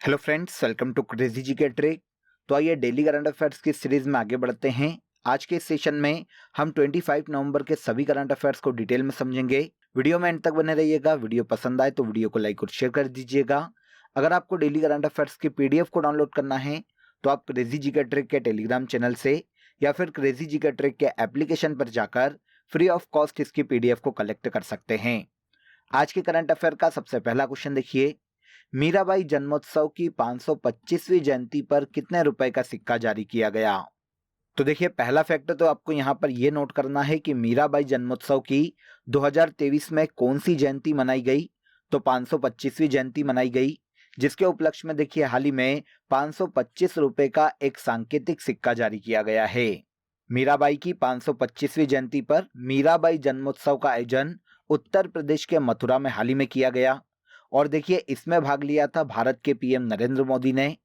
Hello friends, welcome to crazy G K trick. तो आइए daily current affairs की series में आगे बढ़ते हैं। आज के इस सेशन में हम 25 नवंबर के सभी करंट अफेयर्स को डिटेल में समझेंगे। वीडियो में एंड तक बने रहिएगा। वीडियो पसंद आए तो वीडियो को लाइक और शेयर कर दीजिएगा। अगर आपको डेली करंट अफेयर्स की पीडीएफ को डाउनलोड करना है तो आप क्रेजी जी के ट्रिक के टेलीग्राम चैनल से या फिर क्रेजी जी के ट्रिक के एप्लीकेशन पर जाकर फ्री ऑफ कॉस्ट इसकी पीडीएफ को कलेक्ट कर सकते हैं। आज के करंट अफेयर का सबसे पहला क्वेश्चन देखिए, मीराबाई जन्मोत्सव की 525वीं जयंती पर कितने रुपए का सिक्का जारी किया गया? तो देखिए, पहला फैक्टर तो आपको यहाँ पर यह नोट करना है कि मीराबाई जन्मोत्सव की 2023 में कौन सी जयंती मनाई गई। तो 525वीं जयंती मनाई गई, जिसके उपलक्ष्य में देखिए हाल ही में 525 रुपए का एक सांकेतिक सिक्का जारी किया गया है। मीराबाई की 525वीं जयंती पर मीराबाई जन्मोत्सव का आयोजन उत्तर प्रदेश के मथुरा में हाल ही में किया गया और देखिए इसमें भाग लिया था भारत के पीएम नरेंद्र मोदी ने।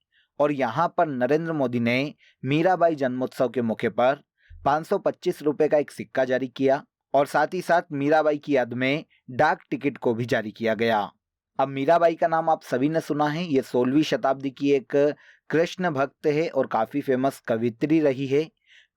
और यहाँ पर नरेंद्र मोदी ने मीराबाई जन्मोत्सव के मौके पर 525 रुपए का एक सिक्का जारी किया और साथ ही साथ मीराबाई की याद में डाक टिकट को भी जारी किया गया। अब मीराबाई का नाम आप सभी ने सुना है। ये 16वीं शताब्दी की एक कृष्ण भक्त है और काफी फेमस कवित्री रही है,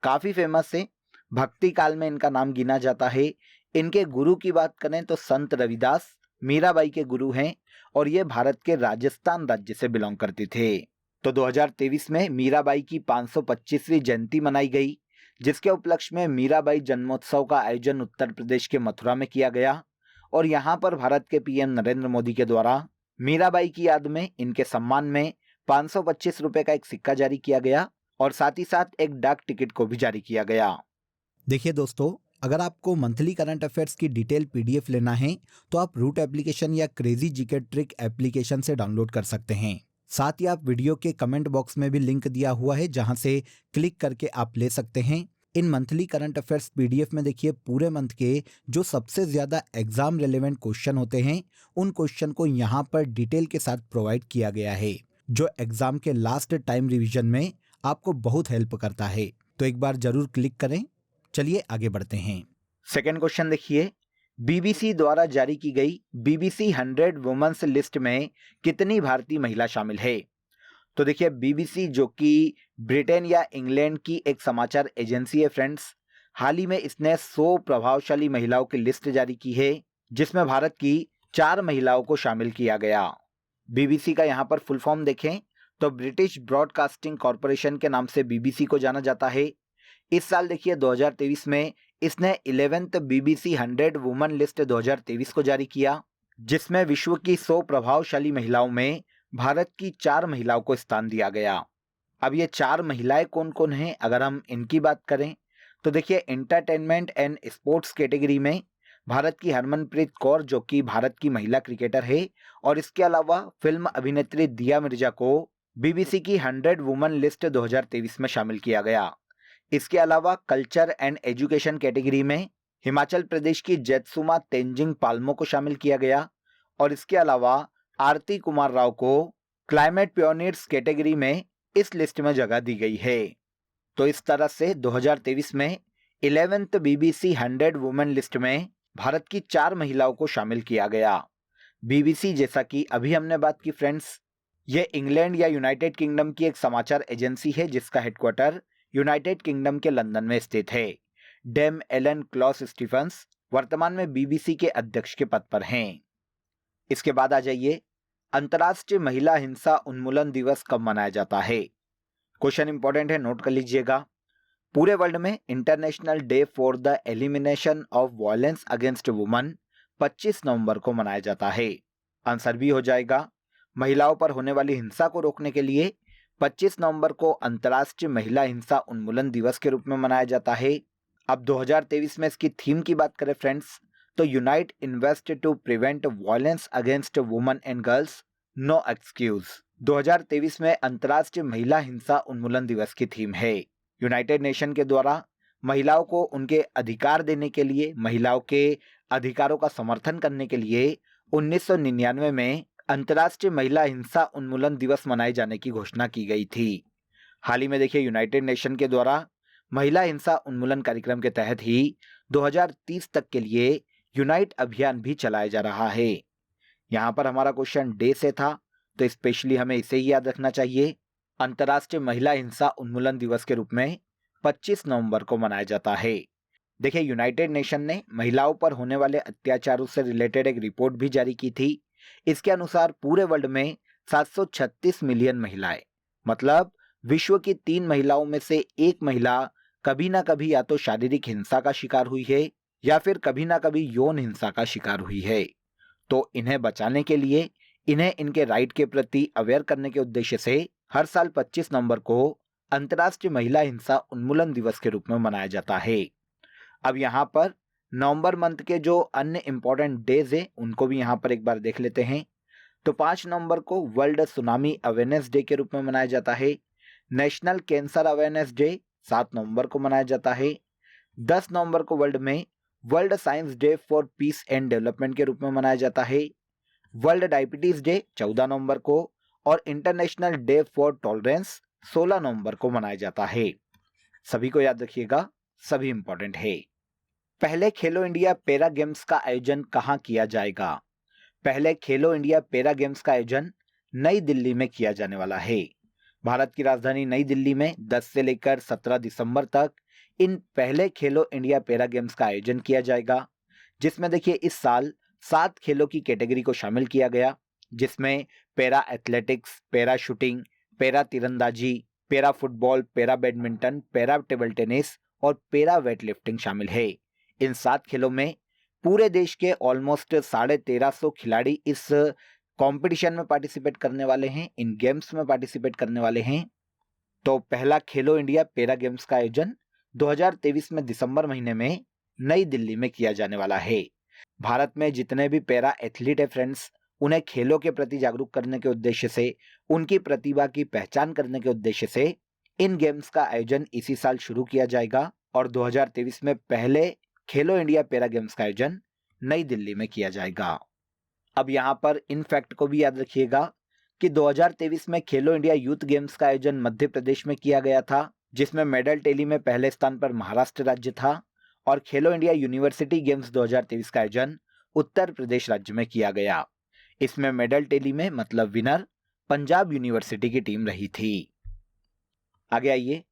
काफी फेमस है। भक्ति काल में इनका नाम गिना जाता है। इनके गुरु की बात करें तो संत रविदास मीराबाई के गुरु हैं और ये भारत के राजस्थान राज्य से बिलोंग करते थे। तो 2023 में मीराबाई की 525वीं जयंती मनाई गई, जिसके उपलक्ष्य में मीराबाई जन्मोत्सव का आयोजन उत्तर प्रदेश के मथुरा में किया गया और यहाँ पर भारत के पीएम नरेंद्र मोदी के द्वारा मीराबाई की याद में इनके सम्मान में 525 रुपए का एक सिक्का जारी किया गया और साथ ही साथ एक डाक टिकट को भी जारी किया गया। देखिए दोस्तों, अगर आपको मंथली करंट अफेयर्स की डिटेल पीडीएफ लेना है तो आप रूट एप्लीकेशन या क्रेजी जीके ट्रिक एप्लीकेशन से डाउनलोड कर सकते हैं। साथ ही आप वीडियो के कमेंट बॉक्स में भी लिंक दिया हुआ है, जहां से क्लिक करके आप ले सकते हैं। इन मंथली करंट अफेयर्स पीडीएफ में देखिए पूरे मंथ के जो सबसे ज्यादा एग्जाम रिलेवेंट क्वेश्चन होते हैं, उन क्वेश्चन को यहाँ पर डिटेल के साथ प्रोवाइड किया गया है, जो एग्जाम के लास्ट टाइम रिविजन में आपको बहुत हेल्प करता है। तो एक बार जरूर क्लिक करें। चलिए आगे बढ़ते हैं। सेकेंड क्वेश्चन देखिए, बीबीसी द्वारा जारी की गई बीबीसी 100 वुमेन्स लिस्ट में कितनी भारतीय महिला शामिल है? तो देखिए, बीबीसी जो कि ब्रिटेन या इंग्लैंड की एक समाचार एजेंसी है फ्रेंड्स, हाल ही में इसने 100 प्रभावशाली महिलाओं की लिस्ट जारी की है, जिसमें भारत की 4 महिलाओं को शामिल किया गया। बीबीसी का यहाँ पर फुल फॉर्म देखें तो ब्रिटिश ब्रॉडकास्टिंग कॉरपोरेशन के नाम से बीबीसी को जाना जाता है। इस साल देखिए 2023 में इसने 11th बीबीसी 100 वुमेन लिस्ट 2023 को जारी किया, जिसमें विश्व की 100 प्रभावशाली महिलाओं में भारत की 4 महिलाओं को स्थान दिया गया। अब ये 4 महिलाएं कौन कौन हैं, अगर हम इनकी बात करें तो देखिए एंटरटेनमेंट एंड स्पोर्ट्स कैटेगरी में भारत की हरमनप्रीत कौर जो कि भारत की महिला क्रिकेटर है, और इसके अलावा फिल्म अभिनेत्री दिया मिर्जा को बीबीसी की 100 वुमेन लिस्ट 2023 में शामिल किया गया। इसके अलावा कल्चर एंड एजुकेशन कैटेगरी में हिमाचल प्रदेश की जैतसुमा तेंजिंग पाल्मो को शामिल किया गया और इसके अलावा आरती कुमार राव को क्लाइमेट पियोनियर्स कैटेगरी में इस लिस्ट में जगह दी गई है। तो इस तरह से 2023 में 11th बीबीसी 100 वुमेन लिस्ट में भारत की 4 महिलाओं को शामिल किया गया। बीबीसी, जैसा कि अभी हमने बात की फ्रेंड्स, ये इंग्लैंड या यूनाइटेड किंगडम की एक समाचार एजेंसी है, जिसका हेडक्वार्टर यूनाइटेड किंगडम के लंदन में स्थित है। डेम एलन क्लॉस स्टीफंस वर्तमान में बीबीसी के अध्यक्ष के पद पर हैं। इसके बाद आ जाइए, अंतर्राष्ट्रीय महिला हिंसा उन्मूलन दिवस कब मनाया जाता है? क्वेश्चन इंपॉर्टेंट है, नोट कर लीजिएगा। पूरे वर्ल्ड में international day for the elimination of violence against woman 25 नवंबर को मनाया जाता है। आंसर भी हो जाएगा, महिलाओं पर होने वाली हिंसा को रोकने के लिए 25 नवंबर को अंतर्राष्ट्रीय महिला हिंसा उन्मूलन दिवस के रूप में मनाया जाता है। अब 2023 में इसकी थीम की बात करें फ्रेंड्स, तो unite invest to prevent violence against women and girls, no excuse. 2023 में अंतर्राष्ट्रीय महिला हिंसा उन्मूलन दिवस की थीम है। यूनाइटेड नेशन के द्वारा महिलाओं को उनके अधिकार देने के लिए, महिलाओं के अधिकारों का समर्थन करने के लिए 1999 में अंतर्राष्ट्रीय महिला हिंसा उन्मूलन दिवस मनाए जाने की घोषणा की गई थी। हाल ही में देखिए यूनाइटेड नेशन के द्वारा महिला हिंसा उन्मूलन कार्यक्रम के तहत ही 2030 तक के लिए यूनाइट अभियान भी चलाया जा रहा है। यहाँ पर हमारा क्वेश्चन डे से था, तो स्पेशली हमें इसे ही याद रखना चाहिए। अंतर्राष्ट्रीय महिला हिंसा उन्मूलन दिवस के रूप में 25 नवंबर को मनाया जाता है। देखिए, यूनाइटेड नेशन ने महिलाओं पर होने वाले अत्याचारों से रिलेटेड एक रिपोर्ट भी जारी की थी। इसके अनुसार पूरे वर्ल्ड में 736 मिलियन महिलाएं, मतलब विश्व की 3 महिलाओं में से 1 महिला कभी ना कभी या तो शारीरिक हिंसा का शिकार हुई है या फिर कभी ना कभी यौन हिंसा का शिकार हुई है। तो इन्हें बचाने के लिए, इन्हें इनके राइट के प्रति अवेयर करने के उद्देश्य से हर साल 25 नवंबर को अंतर्राष्ट्रीय महिला हिंसा उन्मूलन दिवस के रूप में मनाया जाता है। अब यहाँ पर नवंबर मंथ के जो अन्य इंपॉर्टेंट डेज है उनको भी यहाँ पर एक बार देख लेते हैं। तो 5 नवंबर को वर्ल्ड सुनामी अवेयरनेस डे के रूप में मनाया जाता है। नेशनल कैंसर अवेयरनेस डे 7 नवंबर को मनाया जाता है। 10 नवंबर को वर्ल्ड में world science day for piece and development के रूप में मनाया जाता है। वर्ल्ड डायबिटीज डे 14 नवंबर को और इंटरनेशनल डे फॉर टॉलरेंस 16 नवंबर को मनाया जाता है। सभी को याद रखिएगा, सभी इंपॉर्टेंट है। पहले खेलो इंडिया पैरा गेम्स का आयोजन कहाँ किया जाएगा? पहले खेलो इंडिया पैरा गेम्स का आयोजन नई दिल्ली में किया जाने वाला है। भारत की राजधानी नई दिल्ली में 10 से लेकर 17 दिसंबर तक इन पहले खेलो इंडिया पैरा गेम्स का आयोजन किया जाएगा, जिसमें देखिए इस साल 7 खेलों की कैटेगरी को शामिल किया गया, जिसमें para athletics, para shooting, para तीरंदाजी, para football, para badminton, para table tennis और पैरा वेट लिफ्टिंग शामिल है। इन 7 खेलों में पूरे देश के ऑलमोस्ट 1350 खिलाड़ी इस कंपटीशन में पार्टिसिपेट करने वाले हैं, इन गेम्स में पार्टिसिपेट करने वाले हैं। तो पहला खेलो इंडिया पैरा गेम्स का आयोजन 2023 में दिसंबर महीने में नई दिल्ली में किया जाने वाला है। भारत में जितने भी पैरा एथलीट है फ्रेंड्स, उन्हें खेलों के प्रति जागरूक करने के उद्देश्य से, उनकी प्रतिभा की पहचान करने के उद्देश्य से इन गेम्स का आयोजन इसी साल शुरू किया जाएगा और 2023 में पहले खेलो इंडिया पैरा गेम्स का आयोजन नई दिल्ली में किया जाएगा। अब यहाँ पर इन फैक्ट को भी याद रखिएगा कि 2023 में खेलो इंडिया यूथ गेम्स का आयोजन मध्य प्रदेश में किया गया था, जिसमें मेडल टैली में पहले स्थान पर महाराष्ट्र राज्य था, और खेलो इंडिया यूनिवर्सिटी गेम्स 2023 का आयोजन उत्तर प्रदेश राज्य में किया गया। इसमें मेडल टैली में मतलब विनर पंजाब यूनिवर्सिटी की टीम रही थी। आगे आइए,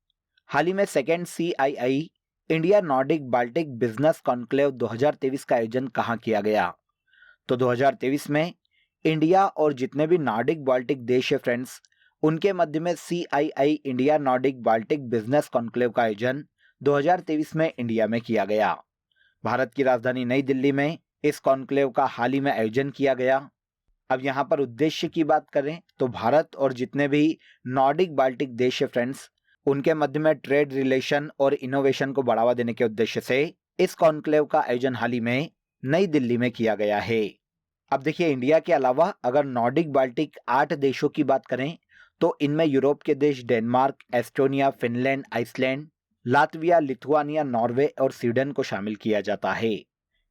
हाल ही में second CII India Nordic Baltic business conclave 2023 का आयोजन कहाँ किया गया? तो 2023 में इंडिया और जितने भी नॉर्डिक बाल्टिक देश है फ्रेंड्स, उनके मध्य में CII India Nordic Baltic business conclave का आयोजन 2023 में इंडिया में किया गया। भारत की राजधानी नई दिल्ली में इस कॉन्क्लेव का हाल ही में आयोजन किया गया। अब यहाँ पर उद्देश्य की बात करें तो भारत और जितने भी नॉर्डिक बाल्टिक देश है फ्रेंड्स, उनके मध्य में ट्रेड रिलेशन और इनोवेशन को बढ़ावा देने के उद्देश्य से इस कॉन्क्लेव का आयोजन हाल ही में नई दिल्ली में किया गया है। अब देखिए, इंडिया के अलावा अगर नॉर्डिक बाल्टिक 8 देशों की बात करें तो इनमें यूरोप के देश Denmark, Estonia, Finland, Iceland, Latvia, Lithuania, Norway और स्वीडन को शामिल किया जाता है।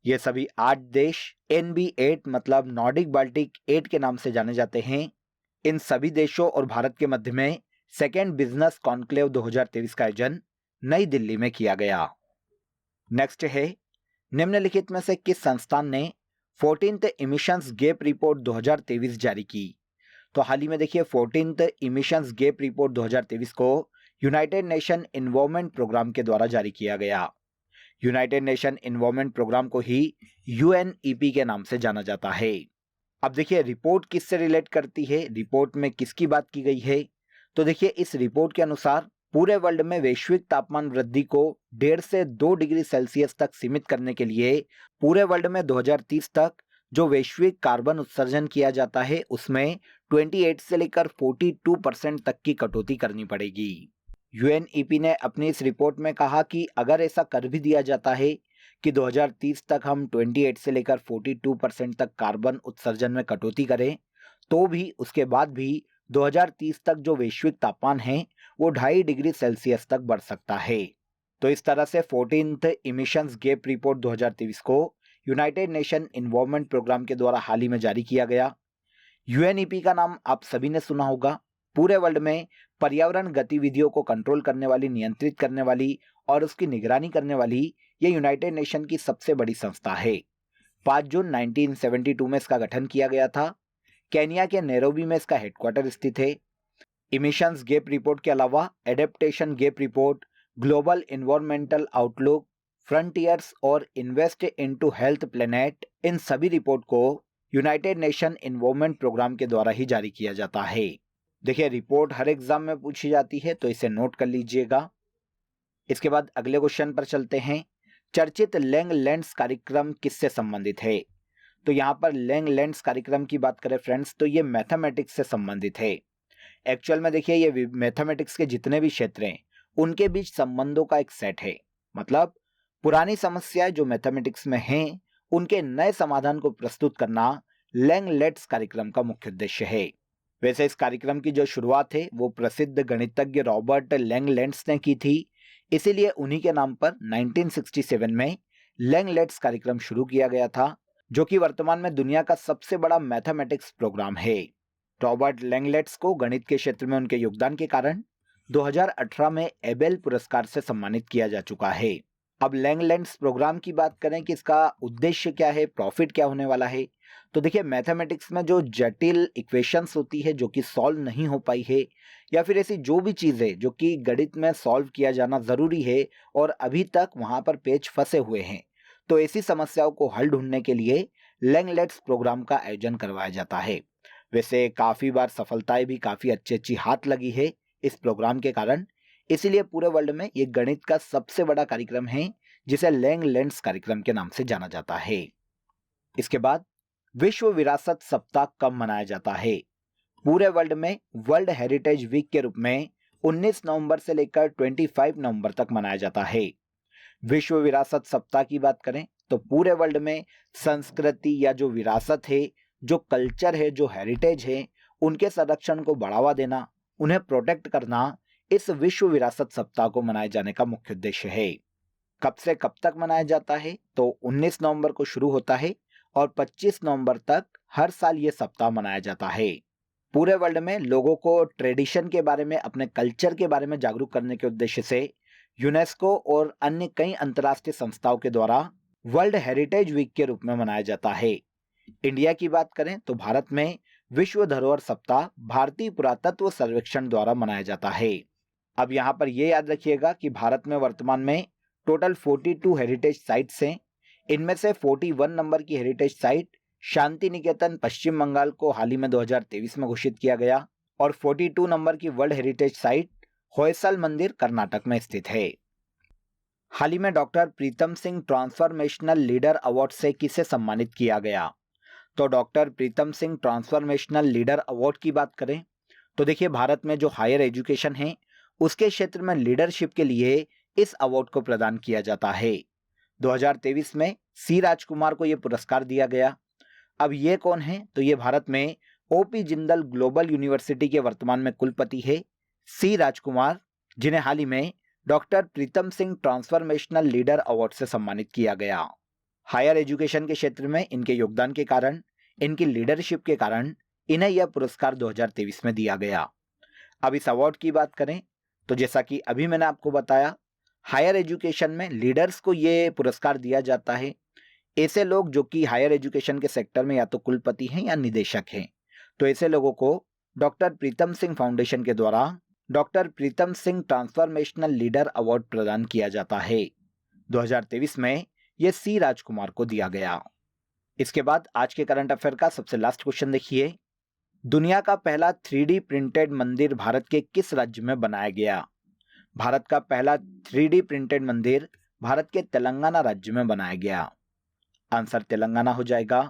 ये सभी 8 देश NB8 मतलब नॉर्डिक बाल्टिक 8 के नाम से जाने जाते हैं। इन सभी देशों और भारत के मध्य में सेकेंड बिजनेस कॉन्क्लेव 2023 का आयोजन नई दिल्ली में किया गया। नेक्स्ट है, निम्नलिखित में से किस संस्थान ने 14th इमिशंस गैप रिपोर्ट 2023 जारी की? तो हाल ही में देखिए 14th इमिशंस गैप रिपोर्ट 2023 को यूनाइटेड नेशन एनवायरनमेंट प्रोग्राम के द्वारा जारी किया गया। यूनाइटेड नेशन एनवायरनमेंट प्रोग्राम को ही UNEP के नाम से जाना जाता है। अब देखिए, रिपोर्ट किससे रिलेट करती है, रिपोर्ट में किसकी बात की गई है? तो देखिए, इस रिपोर्ट के अनुसार पूरे वर्ल्ड में वैश्विक तापमान वृद्धि को 1.5 से 2 डिग्री सेल्सियस तक सीमित करने के लिए पूरे वर्ल्ड में 2030 तक जो वैश्विक कार्बन उत्सर्जन किया जाता है उसमें 28 से लेकर 42% तक की कटौती करनी पड़ेगी। UNEP ने अपनी इस रिपोर्ट में कहा कि अगर ऐसा कर भी दिया जाता है कि 2030 तक हम 28 से लेकर 42% तक कार्बन उत्सर्जन में कटौती करें, तो भी उसके बाद भी 2030 तक जो वैश्विक तापमान है वो 2.5 डिग्री सेल्सियस तक बढ़ सकता है। तो इस तरह से 14th इमिशंस गैप रिपोर्ट 2023 को यूनाइटेड नेशन एनवायरनमेंट प्रोग्राम के द्वारा हाल ही में जारी किया गया। UNEP का नाम आप सभी ने सुना होगा। पूरे वर्ल्ड में पर्यावरण गतिविधियों को कंट्रोल करने वाली, नियंत्रित करने वाली और उसकी निगरानी करने वाली ये यूनाइटेड नेशन की सबसे बड़ी संस्था है। 5 जून 1972 में इसका गठन किया गया था। केन्या के नैरोबी में इसका हेडक्वार्टर स्थित है। इमिशंस गैप रिपोर्ट के अलावा adaptation gap report, global environmental outlook, frontiers और इन्वेस्ट इनटू हेल्थ प्लेनेट, इन सभी रिपोर्ट को यूनाइटेड नेशन एनवायरनमेंट प्रोग्राम के द्वारा ही जारी किया जाता है। देखिए, रिपोर्ट हर एग्जाम में पूछी जाती है, तो इसे नोट कर लीजिएगा। इसके बाद अगले क्वेश्चन पर चलते हैं। चर्चित लैंगलैंड्स कार्यक्रम किससे संबंधित है? तो यहाँ पर लैंगलैंड्स कार्यक्रम की बात करें फ्रेंड्स, तो ये मैथमेटिक्स से संबंधित है। एक्चुअल में देखिए, ये मैथमेटिक्स के जितने भी क्षेत्र हैं उनके बीच संबंधों का एक सेट है। मतलब पुरानी समस्याएं जो मैथमेटिक्स में हैं उनके नए समाधान को प्रस्तुत करना लैंगलैंड्स कार्यक्रम का मुख्य उद्देश्य है। वैसे इस कार्यक्रम की जो शुरुआत है वो प्रसिद्ध गणितज्ञ रॉबर्ट लैंगलैंड्स ने की थी, इसीलिए उन्हीं के नाम पर 1967 में लैंगलैंड्स कार्यक्रम शुरू किया गया था, जो कि वर्तमान में दुनिया का सबसे बड़ा मैथमेटिक्स प्रोग्राम है। रॉबर्ट लैंगलैंड्स को गणित के क्षेत्र में उनके योगदान के कारण 2018 में एबेल पुरस्कार से सम्मानित किया जा चुका है। अब लैंगलैंड्स प्रोग्राम की बात करें कि इसका उद्देश्य क्या है, प्रॉफिट क्या होने वाला है, तो देखिए, मैथमेटिक्स में जो जटिल इक्वेशंस होती है जो कि सॉल्व नहीं हो पाई है, या फिर ऐसी जो भी चीज़ें जो कि गणित में सॉल्व किया जाना ज़रूरी है और अभी तक वहाँ पर पेच फंसे हुए हैं, तो ऐसी समस्याओं को हल ढूंढने के लिए लैंगलैंड्स प्रोग्राम का आयोजन करवाया जाता है। वैसे काफ़ी बार सफलताएं भी काफ़ी अच्छी हाथ लगी है इस प्रोग्राम के कारण, इसीलिए पूरे वर्ल्ड में ये गणित का सबसे बड़ा कार्यक्रम है जिसे लैंगलैंड्स कार्यक्रम के नाम से जाना जाता है। इसके बाद विश्व विरासत सप्ताह कब मनाया जाता है? पूरे वर्ल्ड में वर्ल्ड हेरिटेज वीक के रूप में 19 नवंबर से लेकर 25 नवंबर तक मनाया जाता है। विश्व विरासत सप्ताह की बात करें तो पूरे वर्ल्ड में संस्कृति या जो विरासत है, जो कल्चर है, जो हेरिटेज है, उनके संरक्षण को बढ़ावा देना, उन्हें प्रोटेक्ट करना, इस विश्व विरासत सप्ताह को मनाए जाने का मुख्य उद्देश्य है। कब से कब तक मनाया जाता है? तो 19 नवंबर को शुरू होता है और 25 नवंबर तक हर साल ये सप्ताह मनाया जाता है। पूरे वर्ल्ड में लोगों को ट्रेडिशन के बारे में, अपने कल्चर के बारे में जागरूक करने के उद्देश्य से यूनेस्को और अन्य कई अंतर्राष्ट्रीय संस्थाओं के द्वारा वर्ल्ड हेरिटेज वीक के रूप में मनाया जाता है। इंडिया की बात करें तो भारत में विश्व धरोहर सप्ताह भारतीय पुरातत्व सर्वेक्षण द्वारा मनाया जाता है। अब यहाँ पर यह याद रखिएगा कि भारत में वर्तमान में टोटल 42 हेरिटेज साइट्स हैं। इनमें से 41 नंबर की हेरिटेज साइट शांति निकेतन पश्चिम बंगाल को हाल ही में 2023 में घोषित किया गया और 42 नंबर की वर्ल्ड हेरिटेज साइट होयसल मंदिर कर्नाटक में स्थित है। हाल ही में doctor Pritam Singh transformational leader award से किसे सम्मानित किया गया? तो doctor Pritam Singh transformational leader award की बात करें तो देखिए, भारत में जो हायर एजुकेशन है उसके क्षेत्र में लीडरशिप के लिए इस अवार्ड को प्रदान किया जाता है। 2023 में सी राजकुमार को यह पुरस्कार दिया गया। अब ये कौन है? तो ये भारत में ओपी जिंदल ग्लोबल यूनिवर्सिटी के वर्तमान में कुलपति है सी राजकुमार, जिन्हें हाल ही में doctor Pritam Singh transformational leader award से सम्मानित किया गया। हायर एजुकेशन के क्षेत्र में इनके योगदान के कारण, इनकी लीडरशिप के कारण इन्हें यह पुरस्कार 2023 में दिया गया। अब इस अवार्ड की बात करें तो जैसा कि अभी मैंने आपको बताया, हायर एजुकेशन में लीडर्स को ये पुरस्कार दिया जाता है। ऐसे लोग जो कि हायर एजुकेशन के सेक्टर में या तो कुलपति हैं या निदेशक हैं, तो ऐसे लोगों को डॉक्टर प्रीतम सिंह फाउंडेशन के द्वारा doctor Pritam Singh transformational leader award प्रदान किया जाता है। 2023 में यह सी राजकुमार को दिया गया। इसके बाद आज के करंट अफेयर का सबसे लास्ट क्वेश्चन देखिए। दुनिया का पहला 3D प्रिंटेड मंदिर भारत के किस राज्य में बनाया गया? भारत का पहला 3D प्रिंटेड मंदिर भारत के तेलंगाना राज्य में बनाया गया। आंसर तेलंगाना हो जाएगा।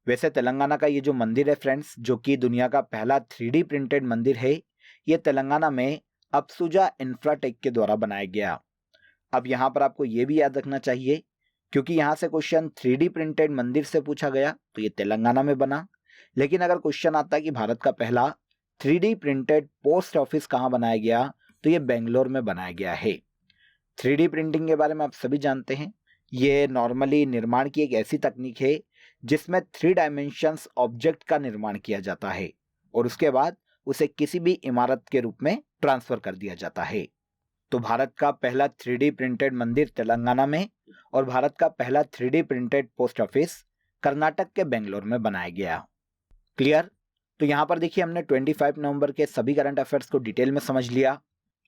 वैसे तेलंगाना का ये जो मंदिर है फ्रेंड्स, जो कि दुनिया का पहला 3D प्रिंटेड मंदिर है, ये तेलंगाना में अप्सुजा इंफ्राटेक के द्वारा बनाया गया। अब यहाँ पर आपको ये भी याद रखना चाहिए, क्योंकि यहाँ से क्वेश्चन 3D प्रिंटेड मंदिर से पूछा गया तो ये तेलंगाना में बना, लेकिन अगर क्वेश्चन आता है कि भारत का पहला 3D प्रिंटेड पोस्ट ऑफिस कहाँ बनाया गया, तो ये बेंगलोर में बनाया गया है। 3D प्रिंटिंग के बारे में आप सभी जानते हैं, ये नॉर्मली निर्माण की एक ऐसी तकनीक है जिसमें 3 डायमेंशंस ऑब्जेक्ट का निर्माण किया जाता है और उसके बाद उसे किसी भी इमारत के रूप में ट्रांसफर कर दिया जाता है। तो भारत का पहला 3D प्रिंटेड मंदिर तेलंगाना में और भारत का पहला 3D printed post office Karnataka के बेंगलोर में बनाया गया। क्लियर? तो यहाँ पर देखिए हमने 25 नवंबर के सभी करंट अफेयर्स को डिटेल में समझ लिया।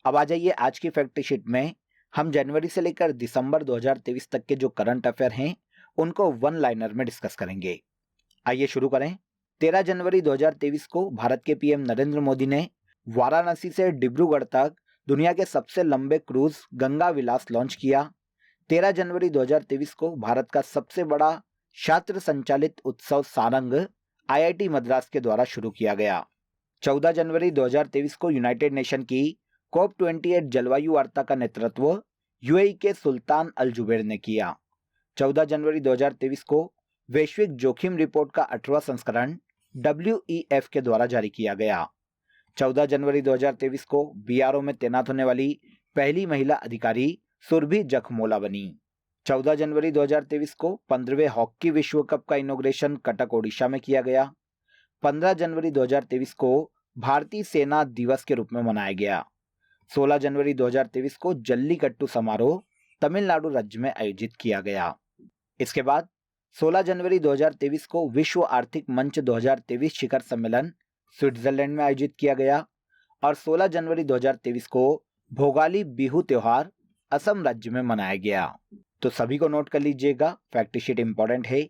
अब आ जाइए आज की फैक्ट शीट में हम जनवरी से लेकर दिसंबर 2023 तक के जो करंट अफेयर हैं उनको वन लाइनर में डिस्कस करेंगे। आइए शुरू करें। 13 जनवरी 2023 को भारत के पीएम नरेंद्र मोदी ने वाराणसी से डिब्रूगढ़ तक दुनिया के सबसे लंबे क्रूज गंगा विलास लॉन्च किया। 13 जनवरी 2023 को भारत का सबसे बड़ा छात्र संचालित उत्सव सारंग आईआईटी मद्रास के द्वारा शुरू किया गया। 14 जनवरी 2023 को यूनाइटेड नेशन की COP28 जलवायु वार्ता का नेतृत्व यूएई के सुल्तान अल जुबैर ने किया। 14 जनवरी 2023 को वैश्विक जोखिम रिपोर्ट का 18वां संस्करण WEF के द्वारा जारी किया गया। 14 जनवरी 2023 को बीआरओ में तैनात होने वाली पहली महिला अधिकारी सुरभि जखमोला बनी। 14 जनवरी 2023 को 15वें हॉकी विश्व कप का इनॉग्रेशन कटक ओडिशा में किया गया। 15 जनवरी 2023 को भारतीय सेना दिवस के रूप में मनाया गया। 16 जनवरी 2023 को जल्लीकट्टू समारोह तमिलनाडु राज्य में आयोजित किया गया। इसके बाद 16 जनवरी 2023 को विश्व आर्थिक मंच 2023 शिखर सम्मेलन स्विट्जरलैंड में आयोजित किया गया और 16 जनवरी 2023 को भोगाली बिहू त्योहार असम राज्य में मनाया गया। तो सभी को नोट कर लीजिएगा, फैक्ट शीट इंपॉर्टेंट है।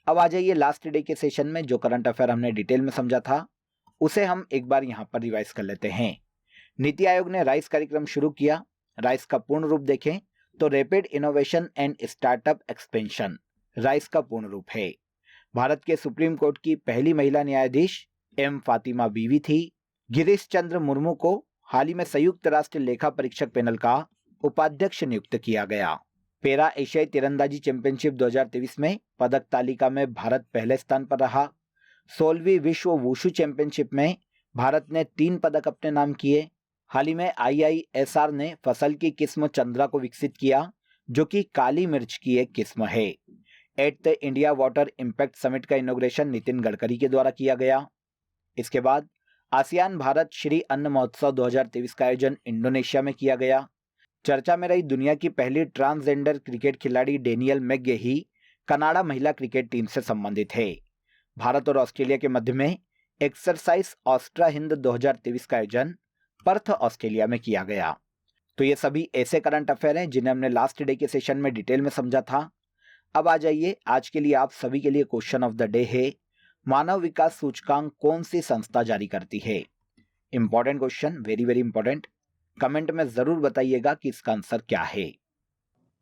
अब आ जाइए लास्ट डे के सेशन में जो करंट अफेयर हमने डिटेल में समझा था उसे हम एक बार यहाँ पर रिवाइज कर लेते हैं। नीति आयोग ने राइस कार्यक्रम शुरू किया। राइस का पूर्ण रूप देखें तो rapid innovation and startup expansion rice का पूर्ण रूप है। भारत के सुप्रीम कोर्ट की पहली महिला न्यायाधीश एम फातिमा बीवी थी। गिरीश चंद्र मुर्मू को हाल ही में संयुक्त राष्ट्र लेखा परीक्षक पैनल का उपाध्यक्ष नियुक्त किया गया। पैरा एशियाई तीरंदाजी चैंपियनशिप 2023 में पदक तालिका में भारत पहले स्थान पर रहा। 16वीं विश्व वुशु चैंपियनशिप में भारत ने 3 पदक अपने नाम किए। हाल ही में IISR ने फसल की किस्म चंद्रा को विकसित किया जो कि काली मिर्च की एक किस्म है। 8th India water impact summit का इनॉग्रेशन नितिन गडकरी के द्वारा किया गया। इसके बाद आसियान भारत श्री अन्न महोत्सव 2023 का आयोजन इंडोनेशिया में किया गया। चर्चा में रही दुनिया की पहली ट्रांसजेंडर क्रिकेट खिलाड़ी डेनियल मैकगेही कनाडा महिला क्रिकेट टीम से संबंधित है। भारत और ऑस्ट्रेलिया के मध्य में एक्सरसाइज ऑस्ट्रा हिंद 2023 का आयोजन पर्थ ऑस्ट्रेलिया में किया गया। तो ये सभी ऐसे करंट अफेयर हैं जिन्हें हमने लास्ट डे के सेशन में डिटेल में समझा था। अब आ जाइए आज के लिए आप सभी के लिए क्वेश्चन ऑफ द डे है, मानव विकास सूचकांक कौन सी संस्था जारी करती है? Important question, very very important. Comment में जरूर बताइएगा कि इसका आंसर क्या है।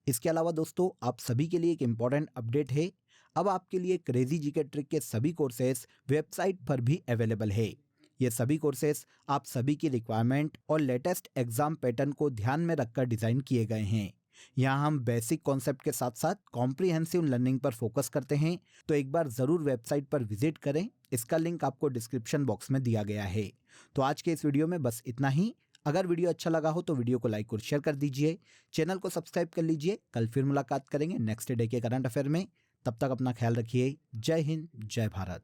इसके अलावा दोस्तों आप सभी के लिए एक इम्पॉर्टेंट अपडेट है। अब आपके लिए क्रेजी जीके ट्रिक के सभी कोर्सेज वेबसाइट पर भी अवेलेबल है। ये सभी कोर्सेज आप सभी की रिक्वायरमेंट और लेटेस्ट एग्जाम पैटर्न को ध्यान में रखकर डिजाइन किए गए हैं। यहाँ हम बेसिक कॉन्सेप्ट के साथ साथ कॉम्प्रिहेंसिव लर्निंग पर फोकस करते हैं, तो एक बार जरूर वेबसाइट पर विजिट करें। इसका लिंक आपको डिस्क्रिप्शन बॉक्स में दिया गया है। तो आज के इस वीडियो में बस इतना ही। अगर वीडियो अच्छा लगा हो तो वीडियो को लाइक और शेयर कर दीजिए, चैनल को सब्सक्राइब कर लीजिए। कल फिर मुलाकात करेंगे नेक्स्ट डे के करंट अफेयर में। तब तक अपना ख्याल रखिए। जय हिंद, जय भारत।